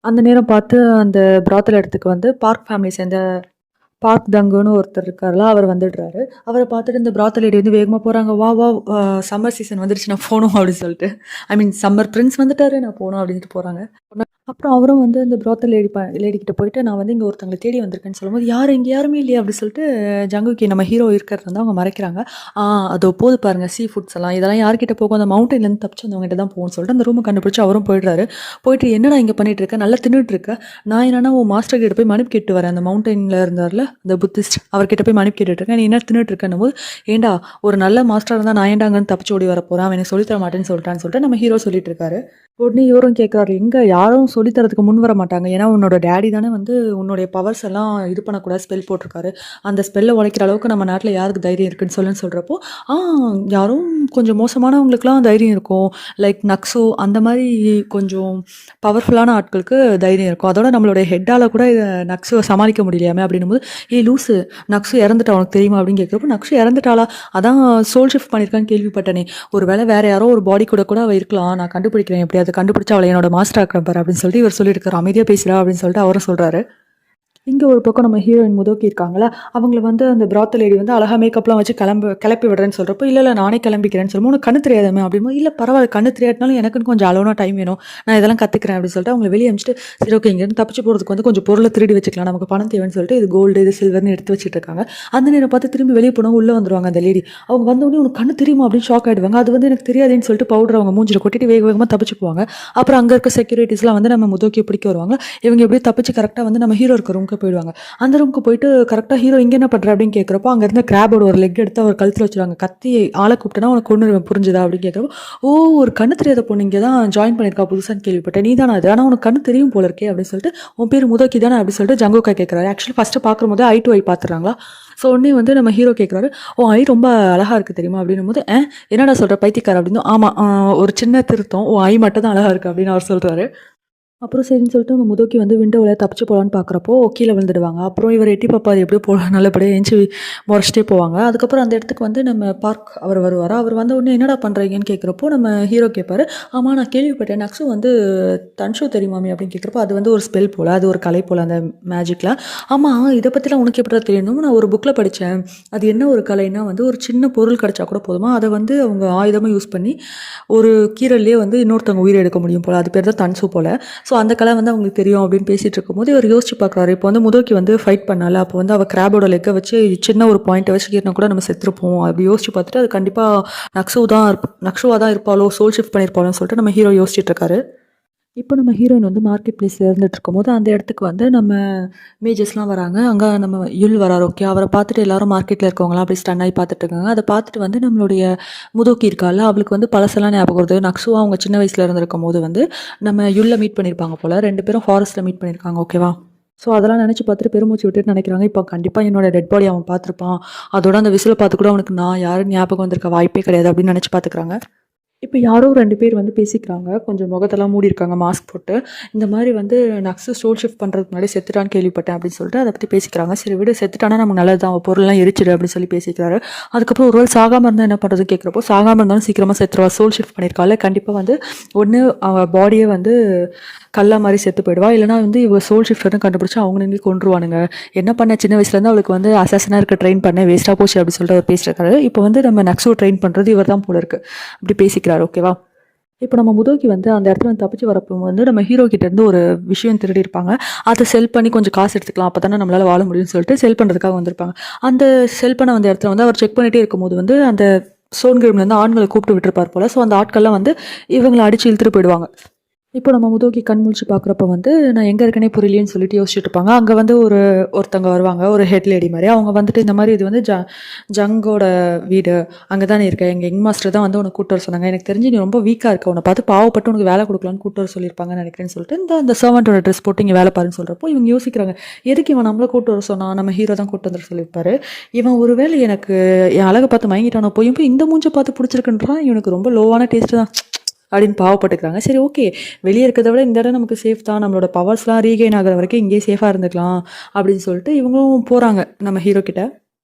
அந்த நேரம் பார்த்து அந்த பிராத்தல் இடத்துக்கு வந்து பார்க் ஃபேமிலி சேர்ந்த பார்க் தங்குன்னு ஒருத்தர் இருக்கார்ல, அவர் வந்துடுறாரு. அவர பார்த்துட்டு இந்த பிராத்தல் லேடி வந்து வேகமா போறாங்க. "வா, வா சம்மர் சீசன் வந்துருச்சு நான் போணும்" அப்படின்னு சொல்லிட்டு. ஐ மீன் சம்மர் பிரின்ஸ் வந்துட்டாரு நான் போணும் அப்படின்ட்டு போறாங்க. அப்புறம் அவரும் வந்து அந்த பிராத்தல் லேடி கிட்ட போயிட்டு, "நான் வந்து இங்க ஒருத்தங்கள தேடி வந்திருக்கேன்னு" சொல்லும்போது, "யாரு? இங்க யாருமே இல்லையே" அப்படி சொல்லிட்டு ஜங்குகி நம்ம ஹீரோ இருக்கிறத வந்து அவங்க மறைக்கிறாங்க. அதோ போது பாருங்க சீ ஃபுட்ஸ் எல்லாம். இதெல்லாம் யார்கிட்ட போகும்? அந்த மவுண்டன்லேருந்து தப்பிச்சு வந்தவங்ககிட்ட தான் போகும்ன்னு சொல்லிட்டு அந்த ரூம கண்டுபிடிச்சு அவரும் போயிடுறாரு. போயிட்டு, "என்னடா இங்க பண்ணிட்டு இருக்க? நல்லா தின்னுட்டு இருக்க. நான் என்னன்னா உன் மாஸ்டர் கிட்ட போய் மன்னிப்பு கேட்டு வரேன். அந்த மவுண்டன்ல இருந்தார்ல அந்த புத்திஸ்ட், அவர்கிட்ட போய் மன்னிப்பு கேட்டுட்டு இருக்கேன். நீ என்ன தின்னுட்டு இருக்கன்னும்போது, ஏன்டா ஒரு நல்ல மாஸ்டரா இருந்தா நான் ஏன்டா அங்கேருந்து தப்பிச்சு ஓடி வர போறேன்? அவன் எனக்கு சொல்லித் தர மாட்டேன்னு சொல்லிட்டான்னு" சொல்லிட்டு நம்ம ஹீரோ சொல்லிட்டு இருக்காரு. உடனே இவரும் கேட்குறாரு, "எங்க யாரும் சொல்லி தரதுக்கு முன் வர மாட்டாங்க. ஏன்னா உன்னோட டேடி தானே வந்து உன்னுடைய பவர்ஸ் எல்லாம் இது பண்ணக்கூடாது ஸ்பெல் போட்டிருக்காரு. அந்த ஸ்பெல்லை உடைக்கிற அளவுக்கு நம்ம நாட்டில் யாருக்கு தைரியம் இருக்குன்னு சொல்லுன்னு" சொல்கிறப்போ, ஆ யாரும் கொஞ்சம் மோசமானவங்களுக்குலாம் தைரியம் இருக்கும். லைக் நக்ஸு அந்த மாதிரி கொஞ்சம் பவர்ஃபுல்லான ஆட்களுக்கு தைரியம் இருக்கும். அதோட நம்மளுடைய ஹெட்டால் கூட இதை நக்ஸுவை சமாளிக்க முடியலையாமே அப்படின்னும்போது, "ஏய் லூசு, நக்ஸு இறந்துட்டா உனக்கு தெரியுமா?" அப்படின்னு கேட்குறப்போ, "நக்ஸு இறந்துட்டாளா? அதான் சோல் ஷிஃப்ட் பண்ணியிருக்கான்னு கேள்விப்பட்டனே. ஒரு வேளை வேற யாரோ ஒரு பாடி கூட கூட அவள் இருக்கலாம். நான் கண்டுபிடிக்கிறேன் எப்படியாவது கண்டுபிடிச்சு அவளை என்னோட மாஸ்டர் ஆக்குறேன் பாரு" அப்படின்னு சொல்லிட்டு இவர் சொல்லியிருக்காரு. "அமைதியாக பேசுகிறா" அப்படின்னு சொல்லிட்டு அவரும் சொல்கிறாரு. இங்கே ஒரு பக்கம் நம்ம ஹீரோயின் முதோக்கி இருக்காங்களா, அவங்கள வந்து அந்த பிராத்தல் லேடி வந்து அழகாக மேக்கப்லாம் வச்சு கிளப்பி விடுறேன்னு சொல்கிறப்போ, "இல்லை நானே கிளம்பிக்கிறேன்னு" சொல்லும்போது, "உனக்கு கண்ணு தெரியாதாமே" அப்படிம்போது, "இல்லை பரவாயில்ல, கண்ணு தெரியாட்டினாலும் எனக்குன்னு கொஞ்சம் அளவான டைம் வேணும், நான் இதெல்லாம் கற்றுக்கிறேன்" அப்படின்னு சொல்லிட்டு அவங்களை வெளியே அனுப்பிச்சிட்டு, சரி ஓகே இங்கேருந்து தப்பிச்சு போகிறதுக்கு வந்து கொஞ்சம் பொருளை திருடி வச்சுக்கலாம், நமக்கு பணம் தேவைன்னு சொல்லிட்டு இது கோல்டு இது சில்வர்னு எடுத்து வச்சுட்டு இருக்காங்க. அந்த நேரம் பார்த்து திரும்பி வெளியே போனவங்க உள்ளே வந்துருவாங்க அந்த லேடி. அவங்க வந்தோடனே, "உனக்கு கண்ணு தெரியுமா?" அப்படின்னு ஷாக் ஆகிடுவாங்க. அது வந்து எனக்கு தெரியாதுன்னு சொல்லிட்டு பவுடர் அவங்க மூஞ்சில் கொட்டிட்டு வேக வேகமாக தப்பிச்சு போவாங்க. அப்புறம் அங்கே இருக்க செக்யூரிட்டிஸ்லாம் வந்து நம்ம முதோக்கியை பிடிக்க வருவாங்க. இவங்க எப்படியும் தப்பிச்சு கரெக்டாக வந்து நம்ம ஹீரோ இருக்க ரூமுக்கு போயிடுவாங்க. அந்த ரூமுக்கு போயிட்டு கரெக்டாக ஹீரோ இங்கே என்ன பண்ணுற அப்படின்னு கேட்குறப்போ, அங்கே இருந்த கிராபோட ஒரு லெக் எடுத்து அவர் கழுத்தில் வச்சுருவாங்க. "கத்தி ஆளை கூப்பிட்டேன்னா உனக்கு கொன்னுருவேன் புரிஞ்சுதா?" அப்படின்னு கேட்குறப்போ, "ஓ ஒரு கண்ணு தெரியாத பொண்ணு இங்கே தான் ஜாயின் பண்ணியிருக்கா புதுசான்னு கேள்விப்பட்டேன். நீ தானே அது? ஆனால் உனக்கு கண்ணு தெரியும் போல இருக்கே" அப்படின்னு சொல்லிட்டு, "உன் பேர் முதோக்கி தானே?" அப்படின்னு சொல்லிட்டு ஜங்குகா கேட்குறாரு. ஆக்சுவலி ஃபஸ்ட்டு பார்க்கும்போது ஐ டு ஐ பார்த்துறாங்களா. ஸோ உடனே வந்து நம்ம ஹீரோ கேட்குறாரு, "உன் ஐ ரொம்ப அழகாக இருக்குது தெரியுமா?" அப்படின்னும் போது, என்னடா சொல்கிற பைத்தியக்கார" அப்படின்னு. "ஆமாம், ஒரு சின்ன திருத்தம், உன் ஐ மட்டும் தான் அழகாக இருக்குது" அப்படின்னு அவர் சொல்கிறாரு. அப்புறம் சரின்னு சொல்லிட்டு நம்ம முதோக்கி வந்து விண்டோவில் தப்பிச்சு போகலான்னு பார்க்குறப்போ கீழே விழுந்துடுவாங்க. அப்புறம் இவர் எட்டி பாப்பாரு எப்படியோ போகலாம் நல்லபடியாக எஞ்சி முறைச்சிட்டே போவாங்க. அதுக்கப்புறம் அந்த இடத்துக்கு வந்து நம்ம பார்க் அவர் வருவார். அவர் வந்த உடனே, "என்னடா பண்ணுறீங்கன்னு" கேட்குறப்போ நம்ம ஹீரோ கேட்பாரு, "ஆமாம் நான் கேள்விப்பட்டேன் நக்ஸு வந்து தன்ஷோ தெரியுமாமே" அப்படின்னு கேட்குறப்போ, "அது வந்து ஒரு ஸ்பெல் போல், அது ஒரு கலை போல் அந்த மேஜிக்கில்." "ஆமாம் இதை பற்றிலாம் உனக்கு எப்படி தெரியணும்? நான் ஒரு புக்கில் படித்தேன். அது என்ன ஒரு கலைன்னா வந்து ஒரு சின்ன பொருள் கிடச்சா கூட போதுமா, அதை வந்து அவங்க ஆயுதமாக யூஸ் பண்ணி ஒரு கீரல்லே வந்து இன்னொருத்தவங்க உயிரை எடுக்க முடியும் போல், அது பேர் தான் தன்ஷோ போல். ஸோ அந்த கலை வந்து அவங்களுக்கு தெரியும்" அப்படின்னு பேசிகிட்டு இருக்கும்போது இவர் யோசிச்சு பார்க்குறாரு. இப்போ வந்து முதோக்கி வந்து ஃபைட் பண்ணால, அப்போ வந்து அவள் கிராபோட லெக்கை வச்சு சின்ன ஒரு பாயிண்ட்டை வச்சு கீறினா கூட நம்ம செத்துருப்போம். அப்படி யோசிச்சு பார்த்துட்டு, அது கண்டிப்பாக நக்ஸுவாக தான் இருப்பாளோ, சோல் ஷிஃப்ட் பண்ணியிருப்பாளோன்னு சொல்லிட்டு நம்ம ஹீரோ யோசிச்சுட்டு இருக்காரு. இப்போ நம்ம ஹீரோயின் வந்து மார்க்கெட் பிளேஸில் இருந்துட்டு இருக்கும்போது அந்த இடத்துக்கு வந்து நம்ம மேஜஸ்லாம் வராங்க. அங்கே நம்ம யுல் வராரு. ஓகே, அவரை பார்த்துட்டு எல்லாரும் மார்க்கெட்டில் இருக்கவங்களாம் அப்படி ஸ்டன் ஆகி பார்த்துட்டு இருக்காங்க. அதை பார்த்துட்டு வந்து நம்மளுடைய முதோக்கி இருக்கால, அவளுக்கு வந்து பழசெல்லாம் ஞாபகம் வருது. நக்ஸுவா அவங்க சின்ன வயசில் இருந்திருக்கும் போது வந்து நம்ம யுல்ல மீட் பண்ணியிருப்பாங்க போல். 2 பேரும் ஃபாரஸ்ட்டில் மீட் பண்ணியிருக்காங்க. ஓகேவா? ஸோ அதெல்லாம் நினச்சி பார்த்துட்டு பெருமூச்சு விட்டுட்டு நினைக்கிறாங்க, இப்போ கண்டிப்பாக என்னோட டெட் பாடி அவன் பார்த்துருப்பான். அதோட அந்த விசிலை பார்த்து கூட அவனுக்கு நான் யாரும் ஞாபகம் வந்திருக்க வாய்ப்பே கிடையாது அப்படின்னு நினச்சி பார்த்துக்கிறாங்க. இப்போ யாரோ 2 பேர் வந்து பேசிக்கிறாங்க. கொஞ்சம் முகத்தெல்லாம் மூடியிருக்காங்க மாஸ்க் போட்டு. இந்த மாதிரி வந்து நக்ஸு சோல் ஷிஃப்ட் பண்ணுறதுக்கு முன்னாடி செத்துட்டான்னு கேள்விப்பட்டேன் அப்படின்னு சொல்லிட்டு அதை பற்றி பேசிக்கிறாங்க. "சரி விடு, செத்துட்டானா நமக்கு நல்லது தான், அவள் பொருள்லாம் எரிச்சிடு" அப்படின்னு சொல்லி பேசிக்கிறாரு. அதுக்கப்புறம் ஒருவேளை சாகாமல் இருந்தால் என்ன பண்ணுறது கேட்குறப்போ, "சாகாமல் இருந்தாலும் சீக்கிரமாக செத்துருவா, சோல் ஷிஃப்ட் பண்ணியிருக்காள், கண்டிப்பாக வந்து ஒன்று அவள் பாடியே வந்து கல்லா மாதிரி செத்து போயிடுவா, இல்லைனா வந்து இவ சோல் ஷிஃப்டர்னு கண்டுபிடிச்சி அவங்க நின்று கொன்றுவானுங்க. என்ன பண்ண சின்ன வயசுலேருந்து அவளுக்கு வந்து அசாசனாக இருக்க ட்ரெயின் பண்ண வேஸ்ட்டாக போச்சு" அப்படின்னு சொல்லிட்டு அவர் பேசியிருக்காரு. இப்போ வந்து நம்ம நக்ஸுவை ட்ரெயின் பண்ணுறது இவர் தான் போல இருக்குது அப்படி பேசிக்கிறாரு. ஓகேவா? இப்போ நம்ம முதோக்கி வந்து அந்த இடத்துல தப்பிச்சு வரப்போ வந்து நம்ம ஹீரோ கிட்ட இருந்து ஒரு விஷயம் திருடி இருப்பாங்க. அதை செல் பண்ணி கொஞ்சம் காசு எடுத்துக்கலாம், அப்போ தானே நம்மளால் வாழ முடியும்னு சொல்லிட்டு செல் பண்ணுறதுக்காக வந்திருப்பாங்க. அந்த செல் பண்ண வந்த இடத்துல வந்து அவர் செக் பண்ணிகிட்டே இருக்கும்போது வந்து அந்த சோன்கிரிம்லேருந்து ஆண்களை கூப்பிட்டு விட்டுருப்பார் போல். ஸோ அந்த ஆட்கள்லாம் வந்து இவங்களை அடித்து இழுத்துட்டு போயிடுவாங்க. இப்போ நம்ம முதோக்கி கண் முழிச்சு பார்க்குறப்ப வந்து நான் எங்கே இருக்கேனே புரியலையேன்னு சொல்லிட்டு யோசிச்சுட்டு இருப்பாங்க. அங்கே வந்து ஒருத்தவங்க வருவாங்க, ஒரு ஹெட் லேடி மாதிரி. அவங்க வந்துட்டு, "இந்த மாதிரி இது வந்து ஜங்கோட வீடு, அங்கே தானே இருக்கேன், எங்கள் யங் மாஸ்டர் தான் வந்து உனக்கு கூட்டு வர சொன்னாங்க. எனக்கு தெரிஞ்சு நீ ரொம்ப வீக்காக இருக்க, உன்னை பார்த்து பாவப்பட்டு உனக்கு வேலை கொடுக்கலான்னு கூட்டு வர சொல்லியிருப்பாங்கன்னு நினைக்கிறேன்னு" சொல்லிட்டு இந்த சர்வெண்ட்டோட ட்ரெஸ் போட்டு இங்கே வேலை பாருன்னு சொல்கிறப்போ இவங்க யோசிக்கிறாங்க, எதுக்கு இவன் நம்மளை கூட்டு வர சொன்னான், நம்ம ஹீரோ தான் கூட்டு வந்துட சொல்லியிருப்பாரு. இவன் ஒருவேளை எனக்கு என் அழகை பார்த்து மயங்கிட்டானோ, போய் இந்த மூஞ்சை பார்த்து பிடிச்சிருக்குன்றான், இவனுக்கு ரொம்ப லோவான டேஸ்ட்டு தான் அப்படின்னு பாவப்பட்டுக்கிறாங்க. சரி ஓகே, வெளியே இருக்கிறத விட இந்த இடம் நமக்கு சேஃப் தான், நம்மளோட பவர்ஸ்லாம் ரீகெயின் ஆகிற வரைக்கும் இங்கேயே சேஃபாக இருந்துக்கலாம் அப்படின்னு சொல்லிட்டு இவங்களும் போகிறாங்க நம்ம ஹீரோ கிட்ட.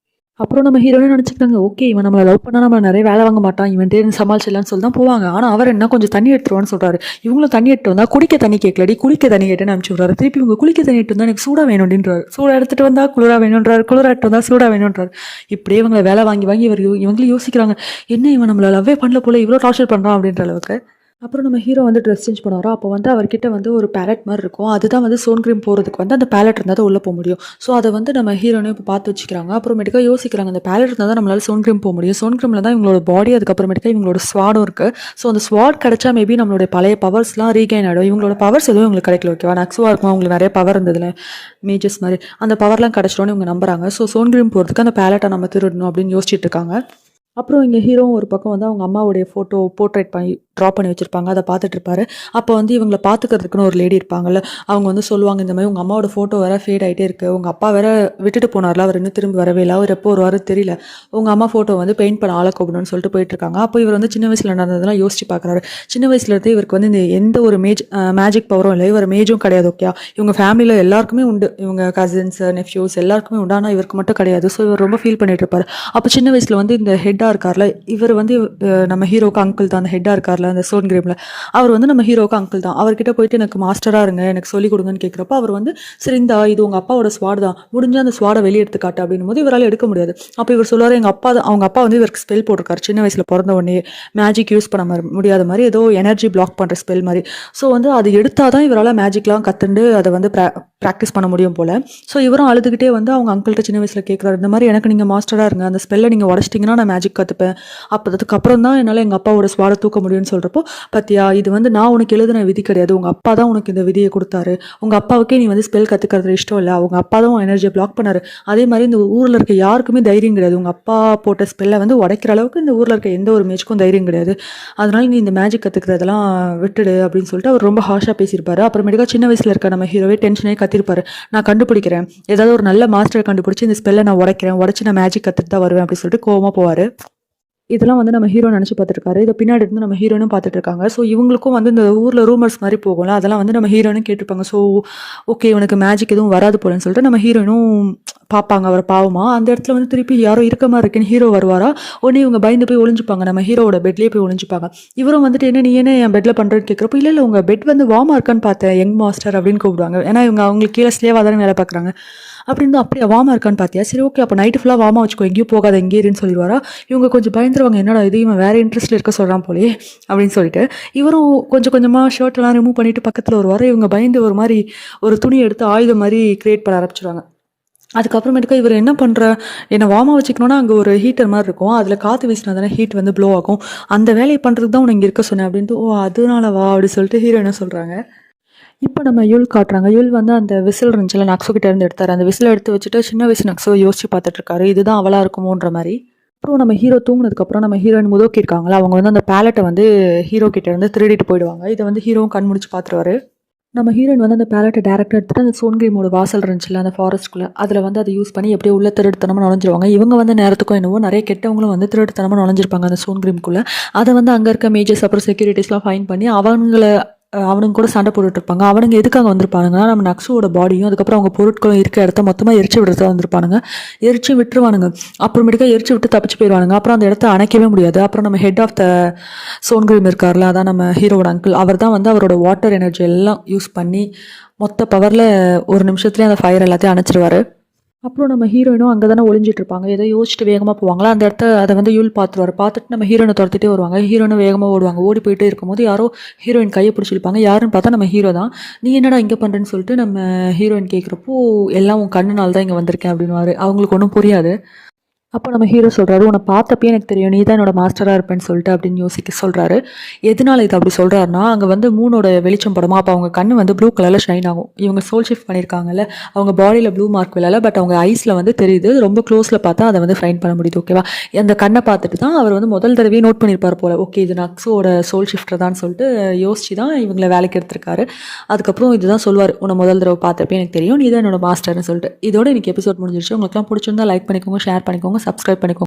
அப்புறம் நம்ம ஹீரோயினும் நினச்சிக்கிட்டாங்க, ஓகே இவன் நம்மளை லவ் பண்ணால் நம்ம நிறைய வேலை வாங்க மாட்டான், இவன்ட்டே சமாளிச்சிடலான்னு சொல்லி தான் போவாங்க. ஆனால் அவர் என்ன கொஞ்சம் தண்ணி எடுத்துருவான்னு சொல்கிறாரு. இவங்களும் தண்ணி எடுத்து வந்தால் குடிக்க தண்ணி கேட்கலடி, குளிக்க தண்ணி கேட்டேன்னு அனுப்பிச்சு விட்றாரு. திருப்பி இவங்க குளிக்க தண்ணி எடுத்து வந்தால் எனக்கு சூடாக வேணும்ன்றாரு. சூடாக எடுத்துகிட்டு வந்தால் குளிராக வேணுன்றாரு, குளிராக எடுத்து வந்தால் சூடாக வேணுன்றாரு. இப்படியே இவங்களை வேலை வாங்கி வாங்கி இவங்களும் யோசிக்கிறாங்க, என்ன இவன் நம்மளை லவ்வே பண்ணல போல, இவ்வளோ டார்ச்சர் பண்ணுறான் அப்படின்ற அளவுக்கு. அப்புறம் நம்ம ஹீரோ வந்து ட்ரெஸ் சேஞ்ச் பண்ணுவாரோ, அப்போ வந்து அவர்கிட்ட வந்து ஒரு பேலட் மாதிரி இருக்கும். அதுதான் வந்து சோன் கிரீம் போகிறதுக்கு வந்து அந்த பேலட் இருந்தால் தான் உள்ளே போக முடியும். ஸோ அதை வந்து நம்ம ஹீரோனையும் இப்போ பார்த்து வச்சுக்கிறாங்க. அப்புறமேட்டுக்கா யோசிக்கிறாங்க, அந்த பேலட் இருந்தால் தான் நம்மளால் சோன் கிரீம் போக முடியும். சோன் கிரீமில் தான் இவங்களோட பாடி, அதுக்கப்புறமேட்டுக்கா இவங்களோட ஸ்வாடும் இருக்குது. ஸோ அந்த ஸ்வாட் கிடச்சா மேபி நம்மளுடைய பழைய பவர்ஸ்லாம் ரீகெயின் ஆகிடும். இவங்களோட பவர்ஸ் எதுவும் இவங்களுக்கு கிடைக்கல, ஓகேவா? நக்ஸுவாக இருக்கும், அவங்களுக்கு நிறைய பவர் இருந்ததில்ல, மேஜஸ் மாதிரி அந்த பவர்லாம் கிடச்சிட்டோன்னு இவங்க நம்புறாங்க. ஸோ சோன் கிரீம் போகிறதுக்கு அந்த பேலட்டை நம்ம திருடணும் அப்படின்னு யோசிச்சுட்டு இருக்காங்க. அப்புறம் இங்கே ஹீரோவும் ஒரு பக்கம் வந்து அவங்க அம்மாவுடைய போர்ட்ரேட் பண்ணி ட்ரா பண்ணி வச்சுருப்பாங்க, அதை பார்த்துட்டு இருப்பாரு. அப்போ வந்து இவங்களை பார்த்துக்கிறதுக்குன்னு ஒரு லேடி இருப்பாங்கல்ல, அவங்க வந்து சொல்லுவாங்க, இந்த மாதிரி உங்கள் அம்மாவோட ஃபோட்டோ வேறு ஃபேட் ஆகிட்டே இருக்குது, உங்கள் அப்பா வேறு விட்டுட்டு போனார்ல, அவர் இன்னும் திரும்பி வரவே இல்லை, அவர் எப்போ வருவாரு தெரியல, உங்கள் அம்மா ஃபோட்டோ வந்து பெயிண்ட் பண்ண ஆளை கூப்பிடணும்னு சொல்லிட்டு போயிட்டுருக்காங்க. அப்போ இவர் வந்து சின்ன வயசில் நடந்ததெல்லாம் யோசிச்சு பார்க்குறாரு. சின்ன வயசுலேருந்தே இவருக்கு வந்து இந்த எந்த ஒரு மேஜிக் பவரும் இல்லை, இவர் மேஜும் கிடையாது, ஓகே? இவங்க ஃபேமிலியில் எல்லாருக்குமே உண்டு, இவங்க கசின்ஸ் நெஃப்யூஸ் எல்லாருக்குமே உண்டு, ஆனால் இவருக்கு மட்டும் கிடையாது. ஸோ இவர் ரொம்ப ஃபீல் பண்ணிட்டு இருப்பார். அப்போ சின்ன வயசில் வந்து இந்த ஹெட்டாக இருக்கார்ல, இவர் வந்து நம்ம ஹீரோக்கு அங்கிள் தான், அந்த ஹெட்டாக இருக்கார்ல அந்த சோன் கிரீமில், அவர் வந்து நம்ம ஹீரோக்கு அங்கிள் தான். அவர்கிட்ட போயிட்டு எனக்கு மாஸ்டராக இருங்க, எனக்கு சொல்லிக் கொடுங்கன்னு கேட்குறப்ப அவர் வந்து சரி இந்தா இது உங்கள் அப்பாவோட ஸ்வாட் தான், முடிஞ்சால் அந்த ஸ்வாடை வெளியே எடுத்து காட்டு அப்படின்னும் போது இவரால் எடுக்க முடியாது. அப்போ இவர் சொல்லுவார், எங்கள் அப்பா தான், அவங்க அப்பா வந்து இவருக்கு ஸ்பெல் போட்டிருக்காரு சின்ன வயசில் பிறந்த உடனே, மேஜிக் யூஸ் பண்ண முடியாத மாதிரி ஏதோ எனர்ஜி பிளாக் பண்ணுற ஸ்பெல் மாதிரி. ஸோ வந்து அது எடுத்தால் தான் இவரால் மேஜிக்லாம் கற்றுண்டு அதை வந்து ப்ராக்டிஸ் பண்ண முடியும் போல். ஸோ இவரும் அழுதுகிட்டே வந்து அவங்க அங்கிள்கிட்ட சின்ன வயசில் கேட்குறாரு, இந்த மாதிரி எனக்கு நீங்கள் மாஸ்டராக இருங்க, அந்த ஸ்பெல்லை நீங்கள் உடச்சிட்டிங்கன்னா நான் மேஜிக் கற்றுப்பேன், அப்போ அதுக்கப்புறம் தான் என்னால் எங்கள் அப்பாவோட ஸ்வாடை தூக்க முடியும்னு சொல்கிறப்போ, பத்தியா இது வந்து நான் உனக்கு எழுதின விதி கிடையாது, உங்கள் அப்பா தான் உனக்கு இந்த விதியை கொடுத்தாரு, உங்கள் அப்பாவுக்கே நீ வந்து ஸ்பெல் கற்றுக்கிறது இஷ்டம் இல்லை, அவங்க அப்பா தான் உன் எனர்ஜியை பிளாக் பண்ணாரு. அதே மாதிரி இந்த ஊரில் இருக்க யாருக்குமே தைரியம் கிடையாது, உங்கள் அப்பா போட்ட ஸ்பெல்லை வந்து உடைக்கிற அளவுக்கு இந்த ஊரில் இருக்க எந்த ஒரு மேஜிக்கும் தைரியம் கிடையாது, அதனால நீ இந்த மேஜிக் கற்றுக்கிறதெல்லாம் விட்டுடு அப்படின்னு சொல்லிட்டு அவர் ரொம்ப ஹாஷாக பேசியிருப்பாரு. அப்புறமேட்டுக்கா சின்ன வயசில் இருக்க நம்ம ஹீரோவே டென்ஷனே கத்திருப்பாரு, நான் கண்டுபிடிக்கிறேன், ஏதாவது ஒரு நல்ல மாஸ்டரை கண்டுபிடிச்சி இந்த ஸ்பெல்லை நான் உடைச்சு நான் மேஜிக் கற்றுட்டு தான் வருவேன் அப்படின்னு சொல்லிட்டு கோவமாக போவார். இதெல்லாம் வந்து நம்ம ஹீரோ நினச்சி பார்த்துருக்காரு. இதை பின்னாடி இருந்து நம்ம ஹீரோனும் பார்த்துட்டு இருக்காங்க. ஸோ இவங்களுக்கும் வந்து இந்த ஊரில் ரூமர்ஸ் மாதிரி போகும்ல, அதெல்லாம் வந்து நம்ம ஹீரோனும் கேட்டிருப்பாங்க. ஸோ ஓகே இவனுக்கு மேஜிக் எதுவும் வராது போலன்னு சொல்லிட்டு நம்ம ஹீரோனும் பார்ப்பாங்க அவர் பாவமா. அந்த இடத்துல வந்து திருப்பி யாரோ இருக்க மாதிரி இருக்குன்னு ஹீரோ வருவாரா, உடனே இவங்க பயந்து போய் ஒளிஞ்சுப்பாங்க, நம்ம ஹீரோவோட பெட்லேயே போய் ஒளிஞ்சுப்பாங்க. இவரும் வந்துட்டு என்ன நீ என்ன என் பெட்டில் பண்ணுறேன்னு கேட்குறப்போ, இல்லை உங்கள் பெட் வந்து வார்மாக இருக்கான்னு பார்த்தேன் யங் மாஸ்டர் அப்படின்னு கூப்பிடுவாங்க. ஏன்னா இவங்க அவங்களுக்கு கீழே ஸ்லேவாக தானே வேலை பார்க்குறாங்க. அப்படின்னு அப்படியே வார்மாக இருக்கான்னு பார்த்தியா, சரி ஓகே அப்போ நைட்டு ஃபுல்லாக வார்மாக வச்சுக்கோ, எங்கேயும் போகாத எங்கேயிருன்னு சொல்லிடுவாரா. இவங்க கொஞ்சம் பயந்துருவாங்க, என்னடா இது இவன் வேறு இன்ட்ரெஸ்ட்டில் இருக்க சொல்கிறான் போலே அப்படின்னு சொல்லிட்டு இவரும் கொஞ்சம் கொஞ்சமாக ஷர்ட்டெல்லாம் ரிமூவ் பண்ணிவிட்டு பக்கத்தில் வருவார். இவங்க பயந்து ஒரு மாதிரி ஒரு துணி எடுத்து ஆயுதம் மாதிரி கிரியேட் பண்ண ஆரம்பிச்சிடுவாங்க. அதுக்கப்புறமேட்டுக்கா இவர் என்ன பண்ணுற, என்னை வார்மாக வச்சுக்கணுன்னா அங்கே ஒரு ஹீட்டர் மாதிரி இருக்கும், அதில் காற்று வீசினா தானே ஹீட் வந்து ப்ளோ ஆகும், அந்த வேலையை பண்ணுறதுக்கு தான் உன்னை இங்கே இருக்க சொன்னேன் அப்படின்ட்டு, ஓ அதனால வா அப்படி சொல்லிட்டு ஹீரோ என்ன சொல்கிறாங்க. இப்போ நம்ம யுல் காட்டுறாங்க. யுல் வந்து அந்த விசில் இருந்துச்சுல நக்ஸு கிட்ட இருந்து எடுத்தார், அந்த விசில் எடுத்து வச்சுட்டு சின்ன வயசு நக்ஸுவை யோசிச்சு பார்த்துட்டு இருக்காரு, இதுதான் அவளாக இருக்குமோன்ற மாதிரி. அப்புறம் நம்ம ஹீரோ தூங்கினதுக்கப்புறம் நம்ம ஹீரோயின் முதோக்கி இருக்காங்களா, அவங்க வந்து அந்த பேலட்டை வந்து ஹீரோ கிட்ட இருந்து திருடிட்டு போயிடுவாங்க. இதை வந்து ஹீரோவும் கண் முடிச்சு பார்த்துருவாரு. நம்ம ஹீரோயின் வந்து அந்த பேலட்டை டேரக்டாக எடுத்துகிட்டு அந்த சோன் கிரீமோட வாசல் இருந்துச்சுல அந்த ஃபாரஸ்ட்குள்ளே, அதில் வந்து அதை யூஸ் பண்ணி எப்படியோ உள்ள திருடுத்தனமாக நுழைஞ்சிருவாங்க. இவங்க வந்து நேரத்துக்கும் என்னவோ நிறைய கெட்டவங்களும் வந்து திருடுத்தனமாக நுழைஞ்சிருப்பாங்க அந்த சோன் கிரீமுக்குள்ளே. அதை வந்து அங்கே இருக்க மேஜர்ஸ் அப்புறம் செக்யூரிட்டிஸ்லாம் ஃபைன் பண்ணி அவனுங்க கூட சண்டை போட்டுட்டு இருப்பாங்க. அவனுங்க எதுக்காக வந்திருப்பானுங்கன்னா நம்ம நக்ஸுவோட பாடியும் அதுக்கப்புறம் அவங்க பொருட்களும் இருக்க இடத்த மொத்தமாக எரிச்சு விடுறதா வந்திருப்பானுங்க. எரிச்சு விட்டுருவானுங்க, அப்புறமேட்டுக்கா எரிச்சு விட்டு தப்பிச்சு போயிடுவானுங்க. அப்புறம் அந்த இடத்த அணைக்கவே முடியாது. அப்புறம் நம்ம ஹெட் ஆஃப் த சோன் கிரீம் இருக்கார்ல, அதான் நம்ம ஹீரோட அங்கிள், அவர் தான் வந்து அவரோட வாட்டர் எனர்ஜி எல்லாம் யூஸ் பண்ணி மொத்த பவரில் ஒரு நிமிஷத்துலேயே அந்த ஃபயர் எல்லாத்தையும் அணைச்சிருவார். அப்புறம் நம்ம ஹீரோயினும் அங்கே தானே ஒளிஞ்சிட்டு இருப்பாங்க, ஏதோ யோசிச்சுட்டு வேகமாக போவாங்களா, அந்த இடத்த அதை வந்து யூல் பார்த்துருவார். பார்த்துட்டு நம்ம ஹீரோயினை துரத்திட்டே வருவாங்க. ஹீரோயினும் வேகமாக ஓடுவாங்க. ஓடி போயிட்டே இருக்கும்போது யாரோ ஹீரோயின் கையை பிடிச்சிருப்பாங்க. யாருன்னு பார்த்தா நம்ம ஹீரோ தான். நீ என்னடா இங்கே பண்ணுறேன்னு சொல்லிட்டு நம்ம ஹீரோயின் கேட்குறப்போ, எல்லாம் உன் கண்ணுனால தான் இங்கே வந்திருக்கேன் அப்படின்னுவாரு. அவங்களுக்கு ஒன்றும் புரியாது. அப்போ நம்ம ஹீரோ சொல்கிறாரு, உன்னை பார்த்தப்பே எனக்கு தெரியும் நீ தான் என்னோட மாஸ்டராக இருப்பேன்னு சொல்லிட்டு அப்படின்னு யோசிக்க சொல்கிறாரு. எதனால இது அப்படி சொல்கிறாருன்னா, அங்கே வந்து மூணோட வெளிச்சம் படமா, அப்போ அவங்க கண்ணு வந்து ப்ளூ கலரில் ஷைன் ஆகும். இவங்க சோல் ஷிஃப்ட் பண்ணியிருக்காங்கல்ல, அவங்க பாடியில் ப்ளூ மார்க் விழல, பட் அவங்க ஐஸில் வந்து தெரியுது. ரொம்ப க்ளோஸில் பார்த்தா அதை வந்து ஃபைன் பண்ண முடியுது, ஓகேவா? அந்த கண்ணை பார்த்துட்டு தான் அவர் வந்து முதல் தடவையே நோட் பண்ணியிருப்பார் போல், ஓகே இது நக்ஸோட சோல் ஷிஃப்டர் தான் சொல்லிட்டு யோசிச்சு தான் இவங்களை வேலைக்கு எடுத்திருக்காரு. அதுக்கப்புறம் இதுதான் சொல்லுவார், உன்னை முதல் தடவை பார்த்தப்பே எனக்கு தெரியும் நீ தான் என்னோட மாஸ்டர்னு சொல்லிட்டு. இதோட எனக்கு எபிசோட் முடிஞ்சிருச்சு. உங்களுக்குலாம் பிடிச்சிருந்தா லைக் பண்ணிக்கோங்க, ஷேர் பண்ணிக்கோங்க, சப்ஸ்கிரைப் பண்ணிக்கோங்க.